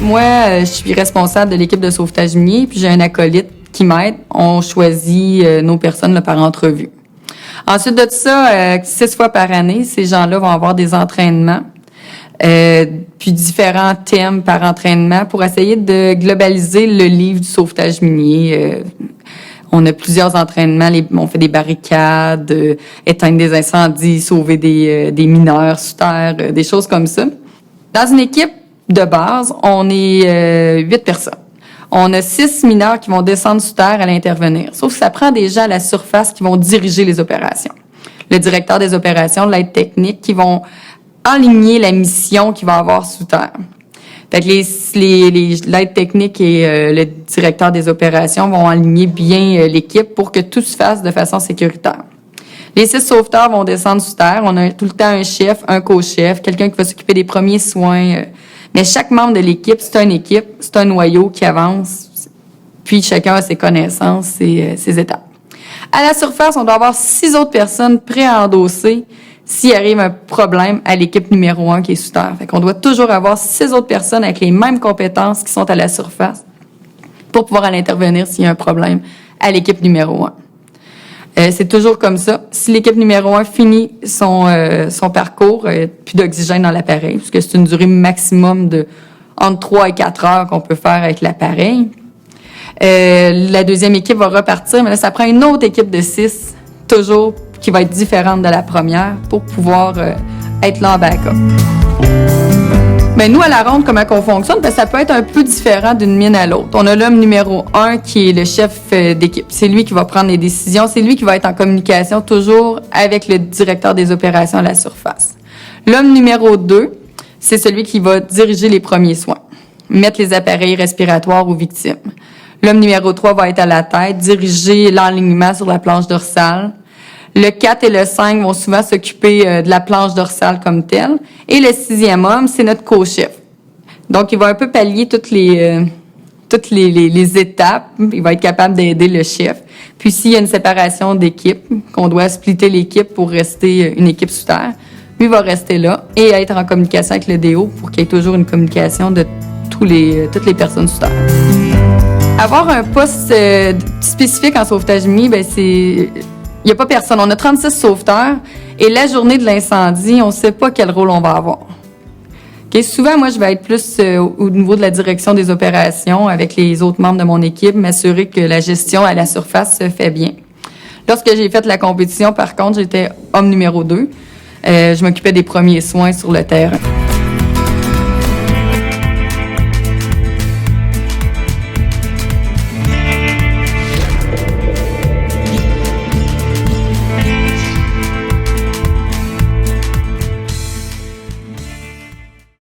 moi, je suis responsable de l'équipe de sauvetage minier, puis j'ai un acolyte qui m'aide. On choisit nos personnes là, par entrevue. Ensuite de ça, 6 fois par année, ces gens-là vont avoir des entraînements, puis différents thèmes par entraînement pour essayer de globaliser le livre du sauvetage minier. On a plusieurs entraînements, on fait des barricades, éteindre des incendies, sauver des mineurs sous terre, des choses comme ça. Dans une équipe de base, on est 8 personnes. On a 6 mineurs qui vont descendre sous terre à l'intervenir. Sauf que ça prend des gens à la surface qui vont diriger les opérations. Le directeur des opérations, l'aide technique, qui vont aligner la mission qu'il va avoir sous terre. Fait que l'aide technique et le directeur des opérations vont aligner bien l'équipe pour que tout se fasse de façon sécuritaire. Les 6 sauveteurs vont descendre sous terre. On a tout le temps un chef, un co-chef, quelqu'un qui va s'occuper des premiers soins. Mais chaque membre de l'équipe, c'est une équipe, c'est un noyau qui avance. Puis chacun a ses connaissances et ses étapes. À la surface, on doit avoir 6 autres personnes prêtes à endosser s'il arrive un problème à l'équipe numéro 1 qui est sous terre. Fait qu'on doit toujours avoir 6 autres personnes avec les mêmes compétences qui sont à la surface pour pouvoir aller intervenir s'il y a un problème à l'équipe numéro 1. C'est toujours comme ça. Si l'équipe numéro 1 finit son parcours, plus d'oxygène dans l'appareil, parce que c'est une durée maximum de entre 3 et 4 heures qu'on peut faire avec l'appareil. La deuxième équipe va repartir, mais là, ça prend une autre équipe de 6, toujours qui va être différente de la première pour pouvoir être là en backup. Mais nous, à la ronde, comment on fonctionne? Ben, ça peut être un peu différent d'une mine à l'autre. On a l'homme numéro 1 qui est le chef d'équipe. C'est lui qui va prendre les décisions. C'est lui qui va être en communication toujours avec le directeur des opérations à la surface. L'homme numéro 2, c'est celui qui va diriger les premiers soins, mettre les appareils respiratoires aux victimes. L'homme numéro 3 va être à la tête, diriger l'enlignement sur la planche dorsale. Le 4 et le 5 vont souvent s'occuper de la planche dorsale comme telle. Et le 6e homme, c'est notre co-chef. Donc, il va un peu pallier toutes les étapes. Il va être capable d'aider le chef. Puis, s'il y a une séparation d'équipe, qu'on doit splitter l'équipe pour rester une équipe sous terre, lui va rester là et être en communication avec le DO pour qu'il y ait toujours une communication de toutes les personnes sous terre. Avoir un poste spécifique en sauvetage minier, ben il n'y a pas personne. On a 36 sauveteurs et la journée de l'incendie, on ne sait pas quel rôle on va avoir. Okay? Souvent, moi, je vais être plus au niveau de la direction des opérations avec les autres membres de mon équipe, m'assurer que la gestion à la surface se fait bien. Lorsque j'ai fait la compétition, par contre, j'étais homme numéro 2. Je m'occupais des premiers soins sur le terrain.